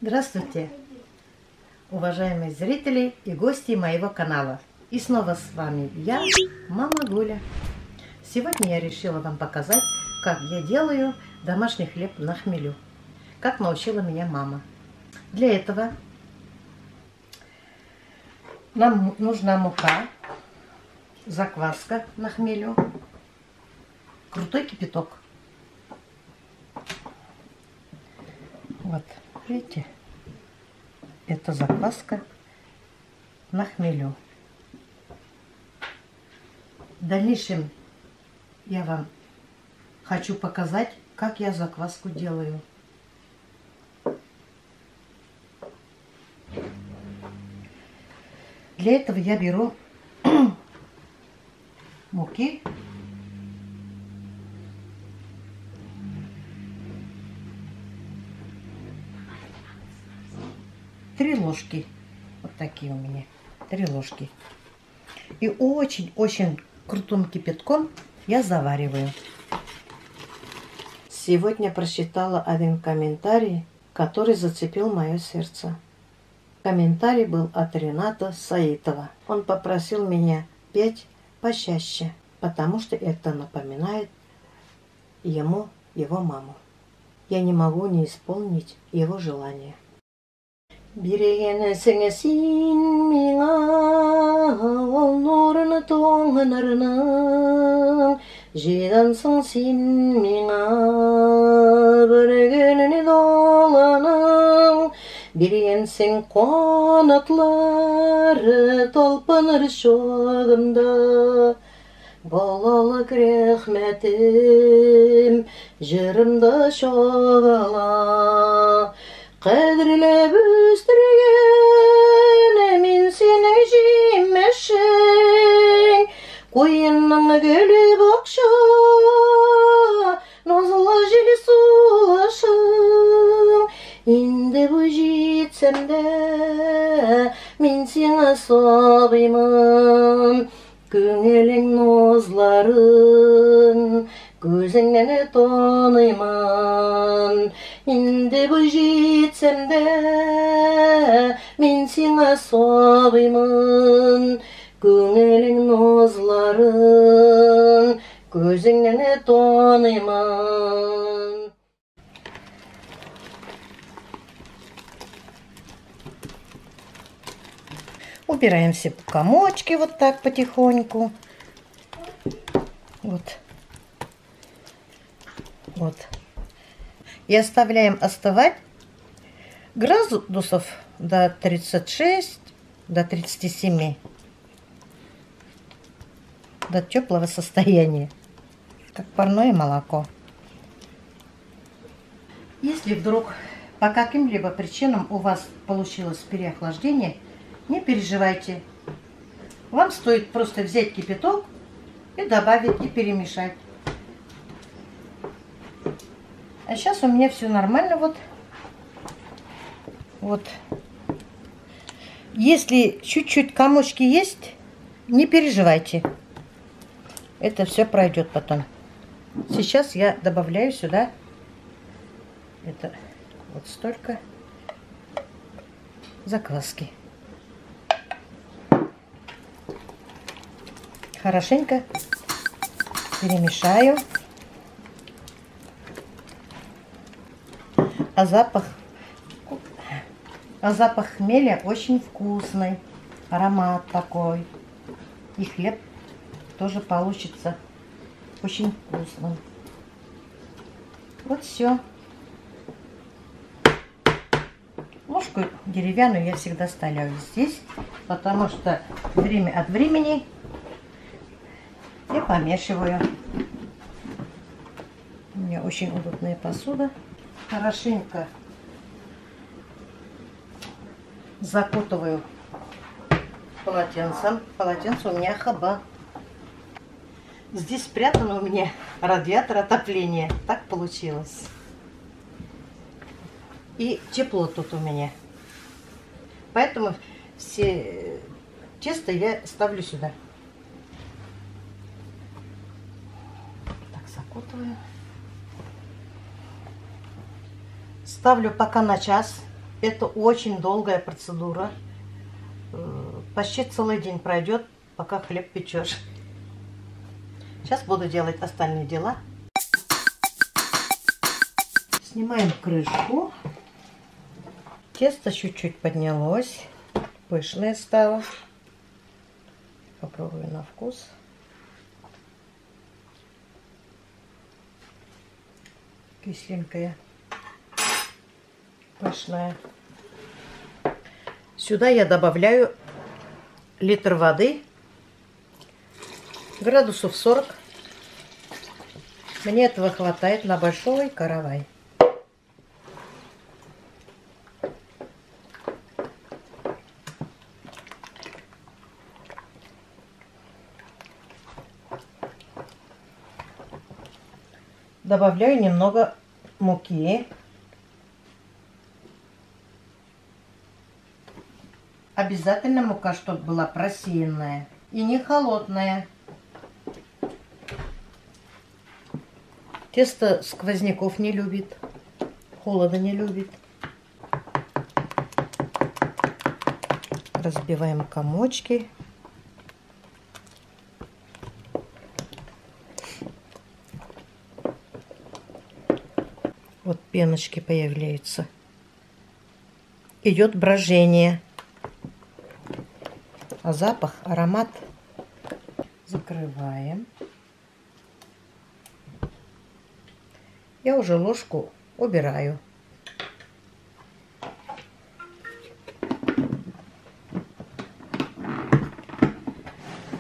Здравствуйте, уважаемые зрители и гости моего канала. И снова с вами я, Мама Гуля. Сегодня я решила вам показать, как я делаю домашний хлеб на хмелю. Как научила меня мама. Для этого нам нужна мука, закваска на хмелю, крутой кипяток. Вот, видите? Это закваска на хмелю. В дальнейшем я вам хочу показать, как я закваску делаю. Для этого я беру муки, три ложки. Вот такие у меня 3 ложки. И очень-очень крутым кипятком я завариваю. Сегодня прочитала один комментарий, который зацепил мое сердце. Комментарий был от Рената Саитова. Он попросил меня петь почаще, потому что это напоминает ему его маму. Я не могу не исполнить его желание. Бирегенесіңе сен миңа, ол нұрыны тоңынырының, жидансың сен миңа, бірігеніне доланың, бирегенсің қуанатлары толпыныр шоғымда. Балалық рехметім, жырымда шоғала, қадірлеп өстірген мен сенің жемешің, қойынның гүлі бақша, назлы желі сулашың. Енді бой жетсем де мен сені сабаймын, көңілің назларын көзіңнен танимын. Енді бой жетсем де мен сені сабаймын, көңілің назларын көзіңнен танимын. Убираем все комочки вот так потихоньку. Вот. И оставляем остывать градусов до 36, до 37, до теплого состояния, как парное молоко. Если вдруг по каким-либо причинам у вас получилось переохлаждение, не переживайте. Вам стоит просто взять кипяток и добавить, и перемешать. А сейчас у меня все нормально. Вот. Если чуть-чуть комочки есть, не переживайте. Это все пройдет потом. Сейчас я добавляю сюда это вот столько закваски. Хорошенько перемешаю. А запах хмеля очень вкусный. Аромат такой. И хлеб тоже получится очень вкусным. Вот все. Ложку деревянную я всегда ставлю здесь, потому что время от времени я помешиваю. У меня очень удобная посуда. Хорошенько закутываю полотенцем. Полотенце у меня хаба. Здесь спрятан у меня радиатор отопления. Так получилось. И тепло тут у меня. Поэтому все тесто я ставлю сюда. Так, закутываю. Ставлю пока на час. Это очень долгая процедура. Почти целый день пройдет, пока хлеб печешь. Сейчас буду делать остальные дела. Снимаем крышку. Тесто чуть-чуть поднялось. Пышное стало. Попробую на вкус. Кисленькое. Пышное. Сюда я добавляю литр воды. Градусов 40. Мне этого хватает на большой каравай. Добавляю немного муки. Обязательно мука, чтобы была просеянная и не холодная. Тесто сквозняков не любит, холода не любит. Разбиваем комочки. Вот пеночки появляются. Идет брожение. А запах, аромат. Закрываем. Я уже ложку убираю.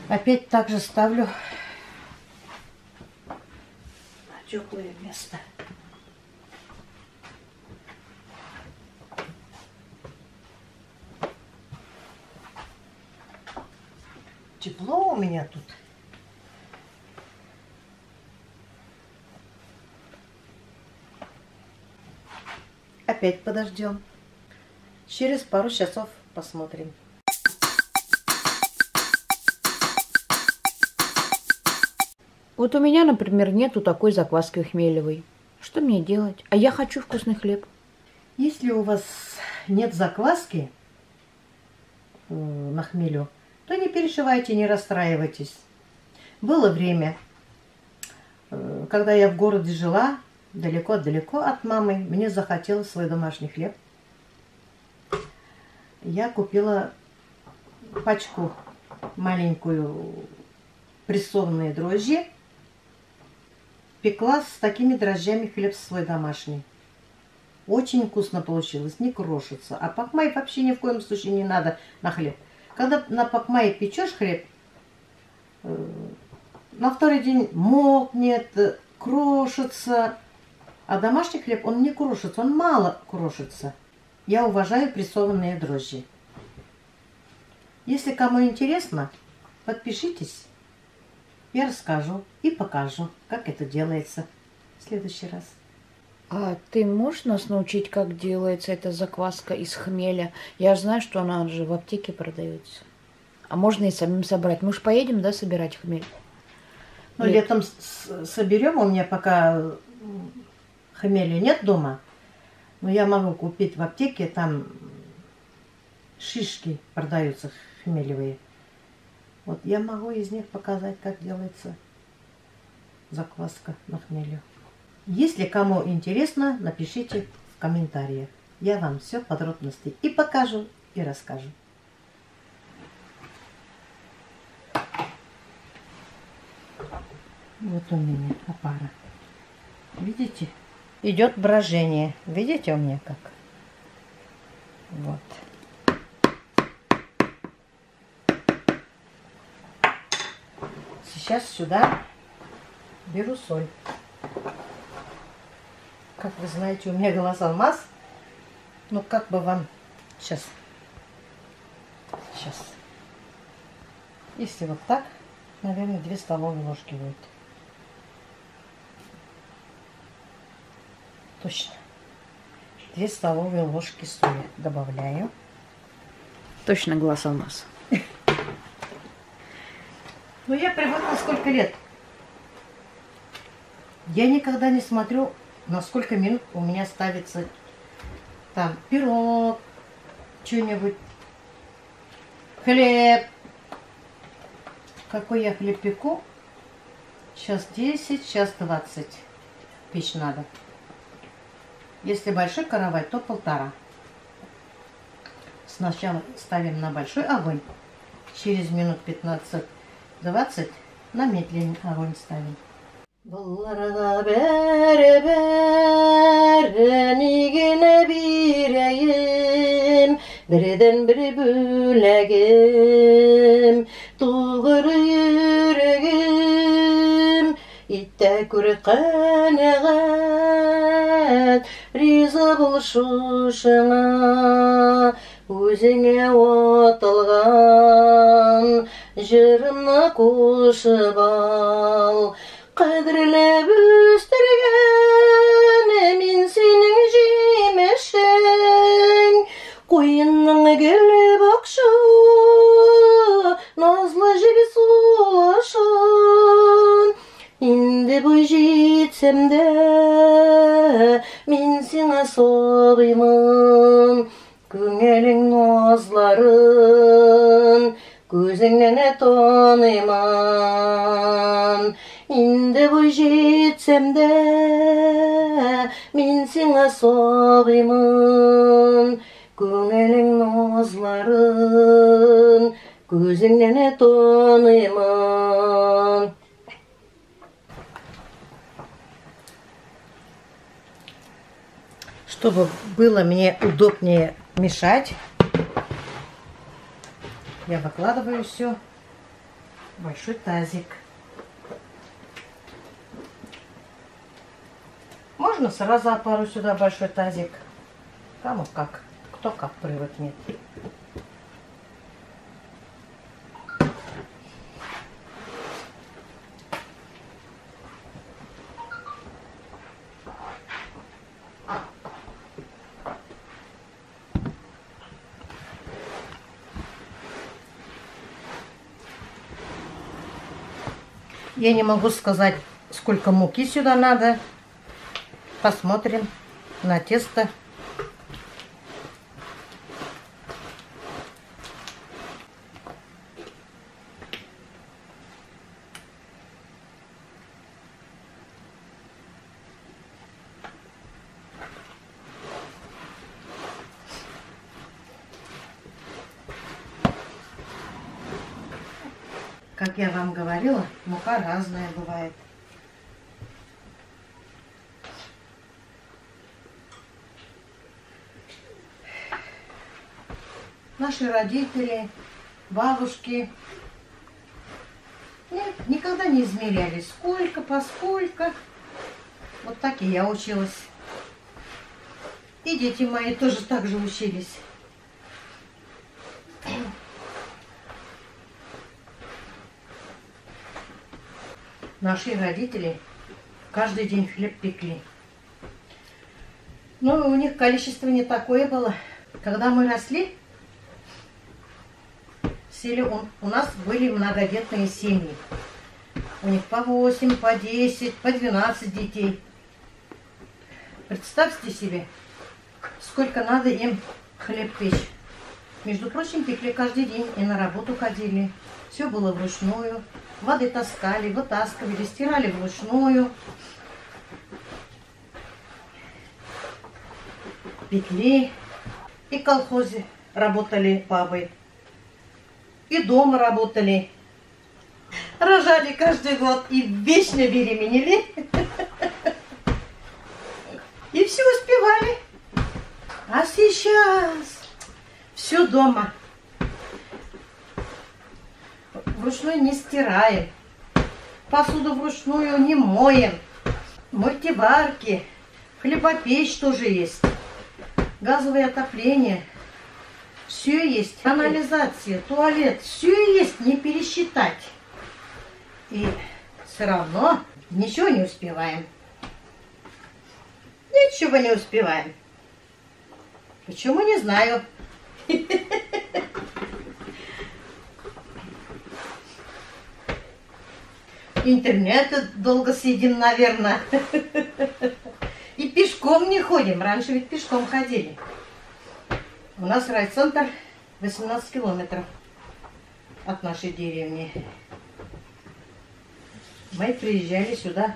Опять также ставлю на теплое место. Тепло у меня тут. Опять подождем. Через пару часов посмотрим. Вот у меня, например, нету такой закваски хмелевой. Что мне делать? А я хочу вкусный хлеб. Если у вас нет закваски на хмелю, то не переживайте, не расстраивайтесь. Было время, когда я в городе жила, далеко-далеко от мамы, мне захотелось свой домашний хлеб. Я купила пачку маленькую прессованные дрожжи, пекла с такими дрожжами хлеб свой домашний. Очень вкусно получилось, не крошится. А пакмай вообще ни в коем случае не надо на хлеб. Когда на пакмае печешь хлеб, на второй день мокнет, крошится. А домашний хлеб, он не крошится, он мало крошится. Я уважаю прессованные дрожжи. Если кому интересно, подпишитесь. Я расскажу и покажу, как это делается в следующий раз. А ты можешь нас научить, как делается эта закваска из хмеля? Я знаю, что она же в аптеке продается. А можно и самим собрать. Мы же поедем, да, собирать хмель? Ну, летом соберем, у меня пока хмеля нет дома. Но я могу купить в аптеке, там шишки продаются хмелевые. Вот я могу из них показать, как делается закваска на хмелю. Если кому интересно, напишите в комментариях. Я вам все подробности и покажу, и расскажу. Вот у меня опара. Видите? Идет брожение. Видите у меня как? Вот. Сейчас сюда беру соль. Как вы знаете, у меня глаз алмаз. Ну, как бы вам... Сейчас. Если вот так, наверное, 2 столовые ложки будет. Точно. 2 столовые ложки соли добавляю. Точно глаз алмаз. Ну, я привыкла сколько лет. Я никогда не смотрю, на сколько минут у меня ставится там пирог, что-нибудь, хлеб. Какой я хлеб пеку? Сейчас 10, сейчас 20. Печь надо. Если большой каравай, то 1,5. Сначала ставим на большой огонь. Через минут 15-20 на медленный огонь ставим. Bunlara bere nigine bireyim, birden biri bülegim, tuğur yüreğim, itte kürek kaneğet, riza buluşuşuna, өзіңе отылған жырына қосып ал. Қадірлеп өстірген мен сенің жемешің, қойынның келіп ақшы, назлы жібі сұлашын. Енді бой жетсем де мен сеңа соғимын, көңелің назларын көзіңнен танимын. Енді бой жетсем де мен сеңа соғимын, көңелің назларын көзіңнен танимын. Чтобы было мне удобнее мешать, я выкладываю все в большой тазик. Можно сразу опару сюда большой тазик. Кому как, кто как привыкнет. Я не могу сказать, сколько муки сюда надо. Посмотрим на тесто. Как я вам говорила, мука разная бывает. Наши родители, бабушки никогда не измеряли, сколько, поскольку. Вот так и я училась. И дети мои тоже так же учились. Наши родители каждый день хлеб пекли. Но у них количество не такое было. Когда мы росли, в селе у нас были многодетные семьи. У них по 8, по 10, по 12 детей. Представьте себе, сколько надо им хлеб печь. Между прочим, пекли каждый день и на работу ходили. Все было вручную. Воды таскали, вытаскивали, стирали вручную. Пекли. И в колхозе работали бабы. И дома работали. Рожали каждый год и вечно беременели. И все успевали. А сейчас все дома. Вручную не стираем. Посуду вручную не моем. Мультиварки. Хлебопечь тоже есть. Газовое отопление. Все есть. Канализация, туалет. Все есть, не пересчитать. И все равно ничего не успеваем. Ничего не успеваем. Почему, не знаю. Интернет долго сидим, наверное. И пешком не ходим. Раньше ведь пешком ходили. У нас райцентр 18 километров от нашей деревни. Мы приезжали сюда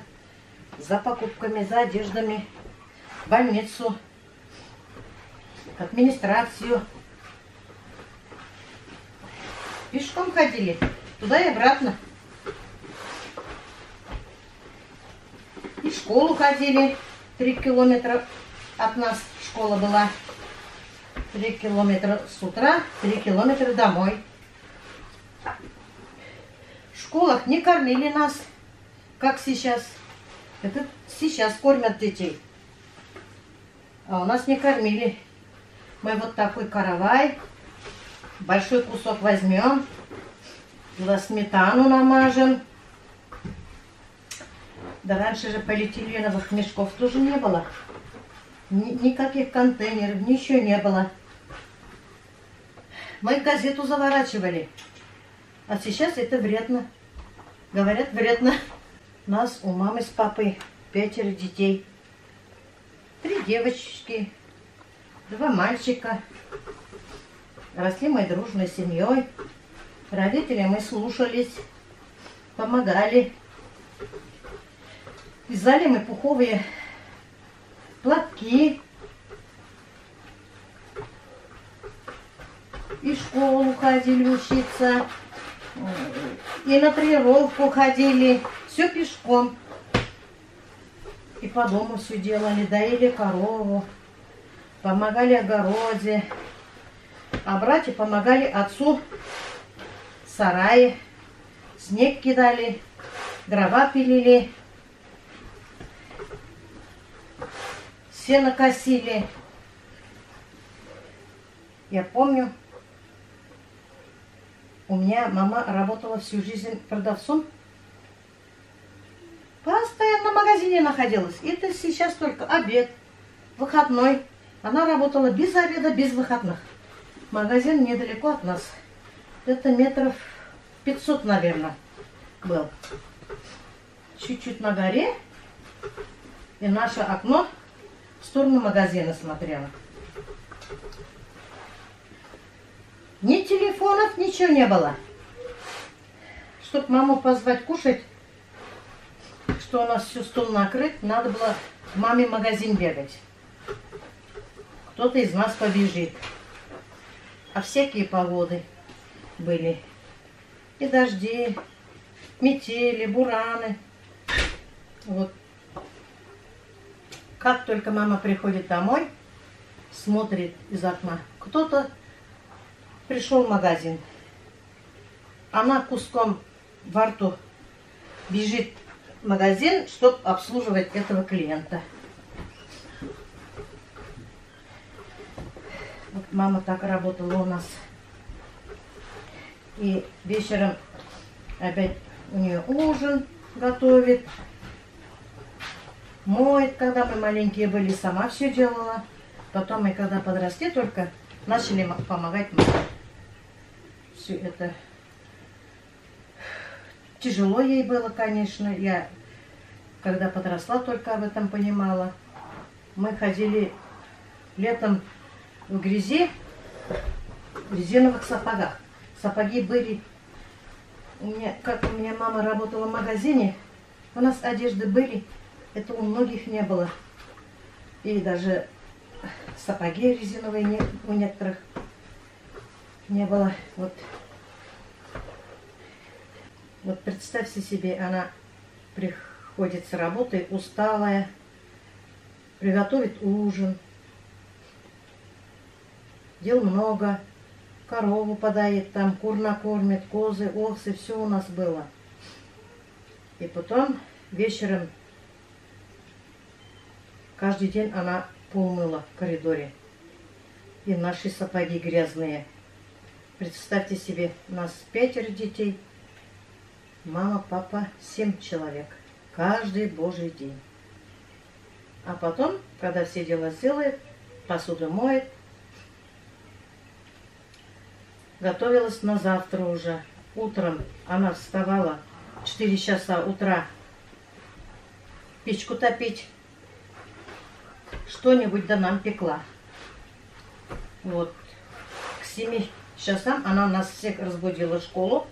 за покупками, за одеждами, в больницу, в администрацию. Пешком ходили туда и обратно. И в школу ходили 3 километра от нас. Школа была 3 километра с утра, 3 километра домой. В школах не кормили нас, как сейчас. Это сейчас кормят детей. А у нас не кормили. Мы вот такой каравай, большой кусок возьмем, туда сметану намажем. Да раньше же полиэтиленовых мешков тоже не было. Никаких контейнеров, ничего не было. Мы газету заворачивали. А сейчас это вредно. Говорят, вредно. У нас у мамы с папой 5 детей. 3 девочки, 2 мальчика. Росли мы дружной семьей. Родители мы слушались, помогали. Вязали мы пуховые платки. И в школу ходили учиться. И на тренировку ходили. Все пешком. И по дому все делали. Доили корову. Помогали огороде. А братья помогали отцу в сарае. Снег кидали. Дрова пилили. Сено косили. Я помню, у меня мама работала всю жизнь продавцом. Постоянно в магазине находилась. Это сейчас только обед, выходной. Она работала без обеда, без выходных. Магазин недалеко от нас. Это метров 500, наверное, был. Чуть-чуть на горе. И наше окно в сторону магазина смотрело. Ни телефонов, ничего не было. Чтоб маму позвать кушать, что у нас все стол накрыт, надо было к маме в магазин бегать. Кто-то из нас побежит. А всякие погоды были. И дожди, метели, бураны. Вот. Как только мама приходит домой, смотрит из окна, кто-то пришел в магазин. Она куском во рту бежит в магазин, чтобы обслуживать этого клиента. Вот мама так работала у нас. И вечером опять у нее ужин готовит. Моет, когда мы маленькие были, сама все делала. Потом мы, когда подросли, только начали помогать маме. Все это тяжело ей было, конечно. Я, когда подросла, только об этом понимала. Мы ходили летом в грязи, в резиновых сапогах. Сапоги были... Как у меня мама работала в магазине, у нас одежды были, это у многих не было. И даже сапоги резиновые у некоторых не было. Вот представьте себе, она приходит с работы усталая, приготовит ужин, дел много, корову подает, там кур накормит, козы, овцы, все у нас было. И потом вечером каждый день она пол мыла в коридоре. И наши сапоги грязные. Представьте себе, у нас 5 детей. Мама, папа, 7 человек. Каждый божий день. А потом, когда все дела сделает, посуду моет, готовилась на завтра уже. Утром она вставала в 4 часа утра печку топить. Что-нибудь да нам пекла. Вот. К 7 часам она нас всех разбудила в школу.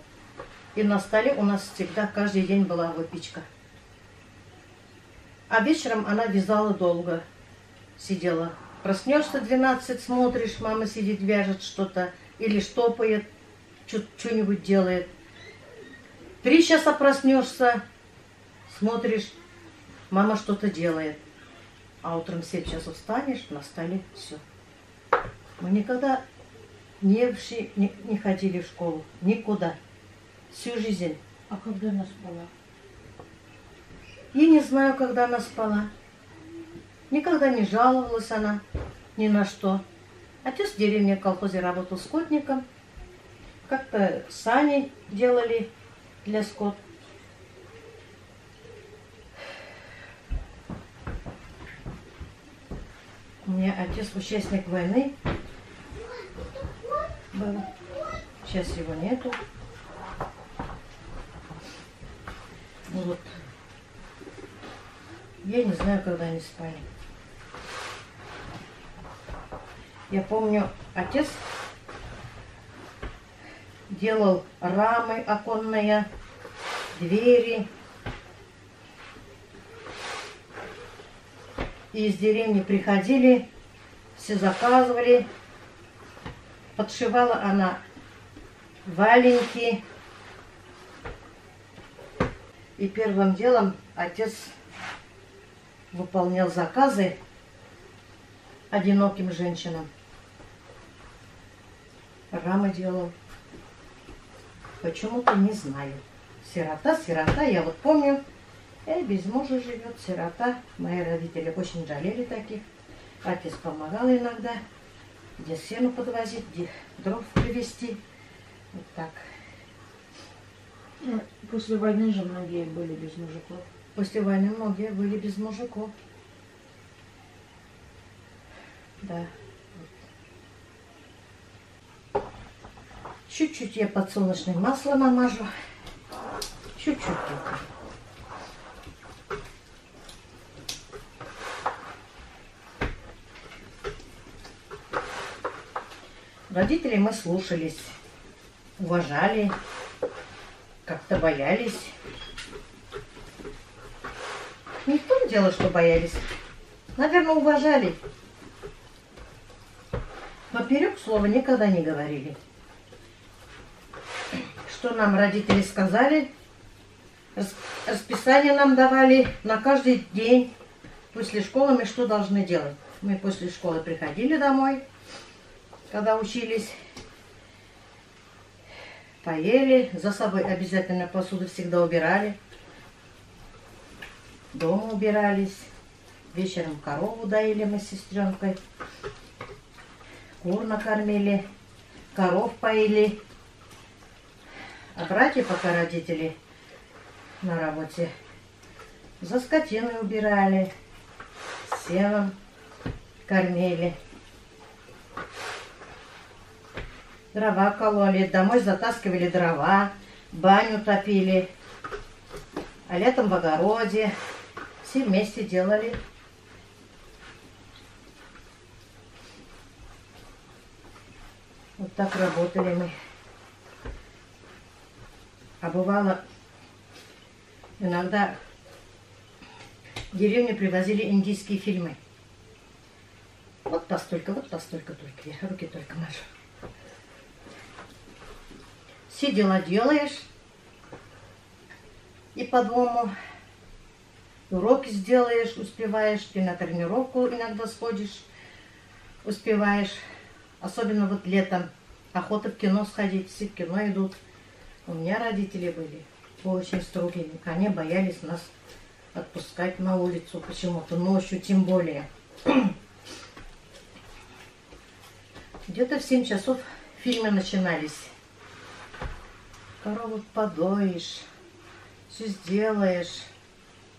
И на столе у нас всегда каждый день была выпечка. А вечером она вязала долго. Сидела. Проснешься 12, смотришь, мама сидит, вяжет что-то. Или штопает, что-нибудь делает. 3 часа проснешься, смотришь, мама что-то делает. А утром в 7 часов встанешь, на столе все. Мы никогда не ходили в школу. Никуда. Всю жизнь. А когда она спала? Я не знаю, когда она спала. Никогда не жаловалась она ни на что. Отец в деревне в колхозе работал скотником. Как-то сани делали для скот. У меня отец участник войны был. Сейчас его нету. Вот. Я не знаю, когда они спали. Я помню, отец делал рамы оконные, двери. И из деревни приходили, все заказывали. Подшивала она валенки. И первым делом отец выполнял заказы одиноким женщинам. Рамы делал. Почему-то не знаю. Сирота, я вот помню, без мужа живет, сирота. Мои родители очень жалели таких. Отец помогал иногда, где сену подвозить, где дров привезти. Вот так. После войны же многие были без мужиков. После войны многие были без мужиков. Да. Чуть-чуть я подсолнечное масло намажу. Чуть-чуть только. Родителей мы слушались, уважали, как-то боялись. Не в том дело, что боялись. Наверное, уважали. Поперек слова никогда не говорили. Что нам родители сказали, расписание нам давали на каждый день. После школы мы что должны делать? Мы после школы приходили домой, когда учились, поели, за собой обязательно посуду всегда убирали, дома убирались, вечером корову доили мы с сестренкой, кур накормили, коров поили. А братья, пока родители на работе, за скотиной убирали, сеном кормили. Дрова кололи, домой затаскивали дрова, баню топили. А летом в огороде все вместе делали. Вот так работали мы. А бывало, иногда в деревню привозили индийские фильмы. Вот постолько только, я руки только мажу. Все дела делаешь, и по дому уроки сделаешь, успеваешь, ты на тренировку иногда сходишь, успеваешь. Особенно вот летом, охота в кино сходить, все в кино идут. У меня родители были очень строгие, они боялись нас отпускать на улицу почему-то, ночью тем более. Где-то в 7 часов фильмы начинались. Корову подоишь, все сделаешь.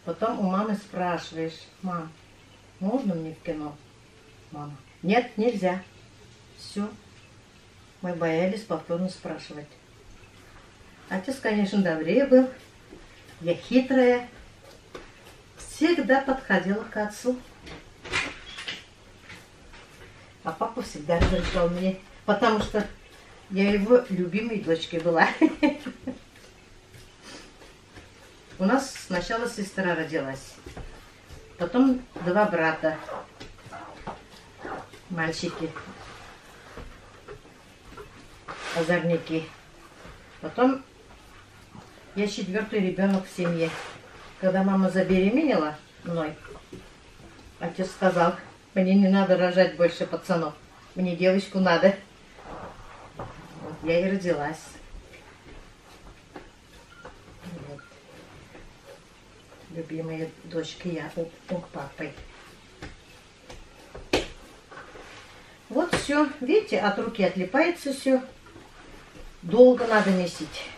Потом у мамы спрашиваешь: мам, можно мне в кино? Мама: нет, нельзя. Все. Мы боялись повторно спрашивать. Отец, конечно, добрее был. Я хитрая. Всегда подходила к отцу. А папа всегда разрешал мне, потому что я его любимой дочкой была. У нас сначала сестра родилась, потом 2 брата, мальчики, озорники. Потом я 4-й ребенок в семье. Когда мама забеременела мной, отец сказал: мне не надо рожать больше пацанов, мне девочку надо. Вот я и родилась. Вот. Любимая дочка я у папы. Вот все. Видите, от руки отлипается все. Долго надо месить.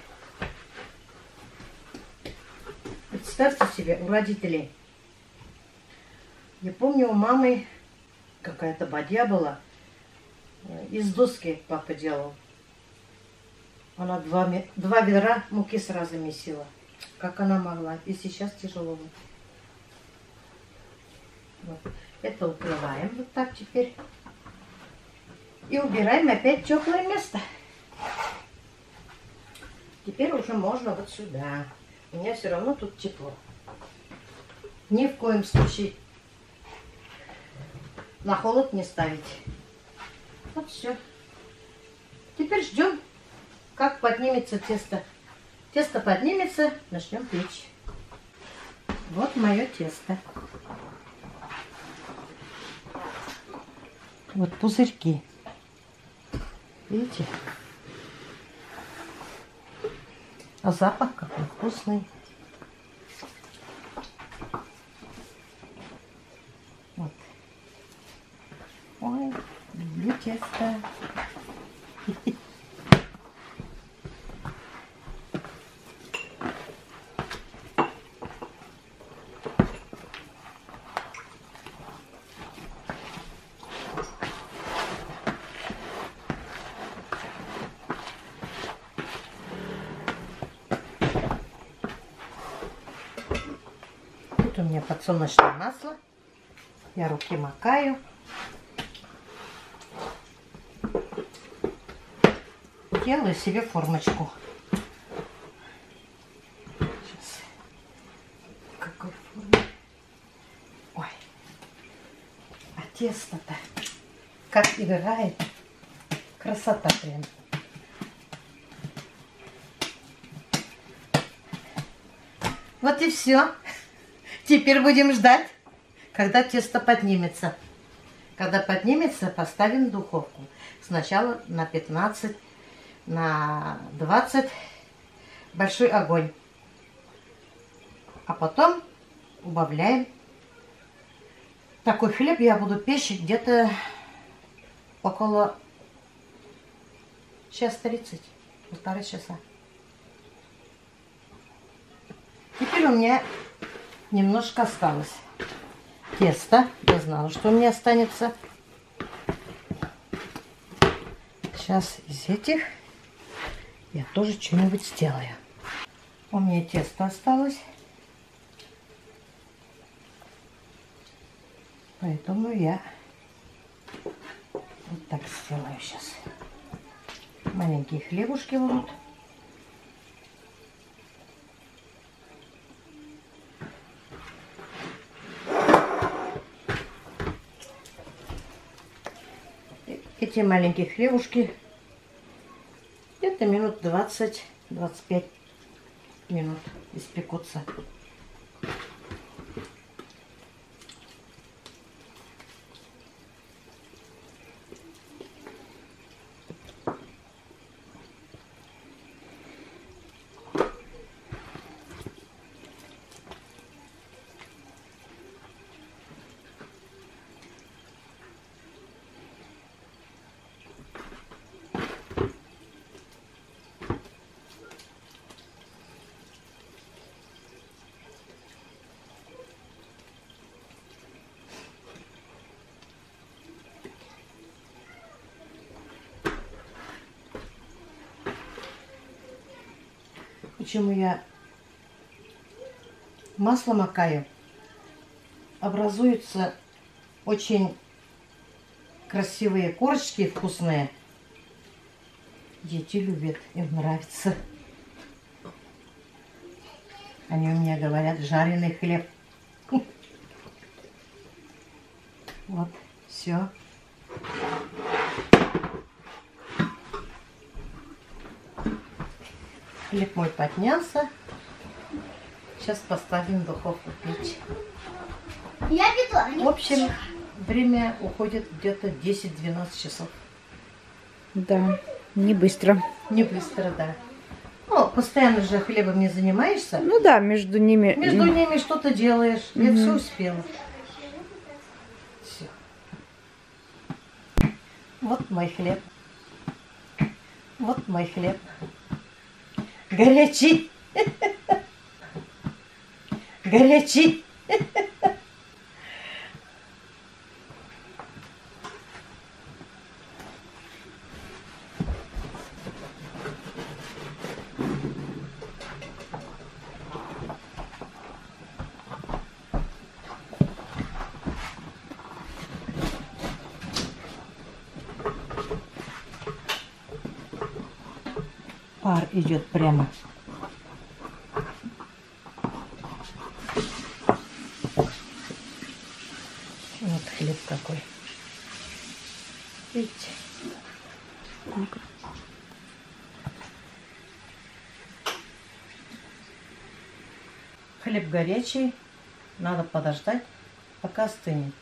Представьте себе, у родителей. Я помню, у мамы какая-то бадья была. Из доски папа делал. Она 2 ведра муки сразу месила. Как она могла. И сейчас тяжело. Вот. Это укрываем вот так теперь. И убираем опять теплое место. Теперь уже можно вот сюда. У меня все равно тут тепло. Ни в коем случае на холод не ставить. Вот все. Теперь ждем, как поднимется тесто. Тесто поднимется, начнем печь. Вот мое тесто. Вот пузырьки. Видите? А запах какой вкусный. Вот. Ой, люблю тесто. Тут у меня подсолнечное масло. Я руки макаю. Делаю себе формочку. Сейчас. Какой форме? Ой. А тесто-то как играет. Красота прям. Вот и все. Теперь будем ждать, когда тесто поднимется. Когда поднимется, поставим в духовку. Сначала на 15, на 20 большой огонь. А потом убавляем. Такой хлеб я буду печь где-то около 1:30, 1,5 часа. Теперь у меня немножко осталось теста. Я знала, что у меня останется. Сейчас из этих я тоже что-нибудь сделаю. У меня тесто осталось. Поэтому я вот так сделаю сейчас. Маленькие хлебушки будут. Эти маленькие хлебушки где-то минут 20-25 минут испекутся. Почему я масло макаю? Образуется очень красивые корочки вкусные. Дети любят, им нравится. Они у меня говорят, жареный хлеб. Вот, все. Хлеб мой поднялся. Сейчас поставим в духовку печь. Я веду. В общем, время уходит где-то 10-12 часов. Да, не быстро. Не быстро, да. Ну, постоянно же хлебом не занимаешься. Ну да, между ними... Между ними что-то делаешь. Я все успела. Все. Вот мой хлеб. Вот мой хлеб. Горячий. Горячий. Пар идет прямо. Вот хлеб какой. Видите? Хлеб горячий. Надо подождать, пока остынет.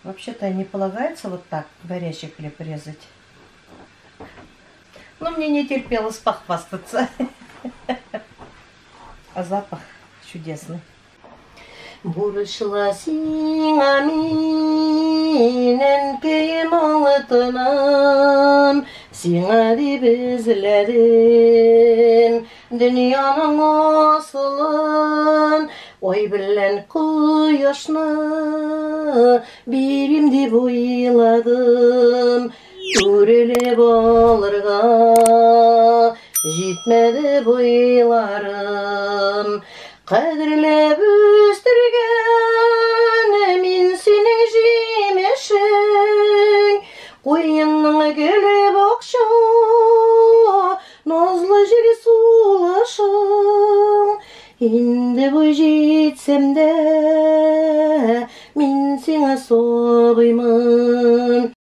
Вообще-то не полагается вот так горячий хлеб резать. Но мне не терпелось похвастаться. А запах чудесный. Бурышла сиңа минен кейім алтыным, сиңа дип эзләдем дөньяның асылын, ой белән кояшны бирим дип уйладым, үрелеп алырга җитмәде буйларым. Кадерләп үстергән мин синең җимешең, куенның гөле бакча, назлы җир сулышың. Инде буй җитсәм дә, мин сиңа сабыймын.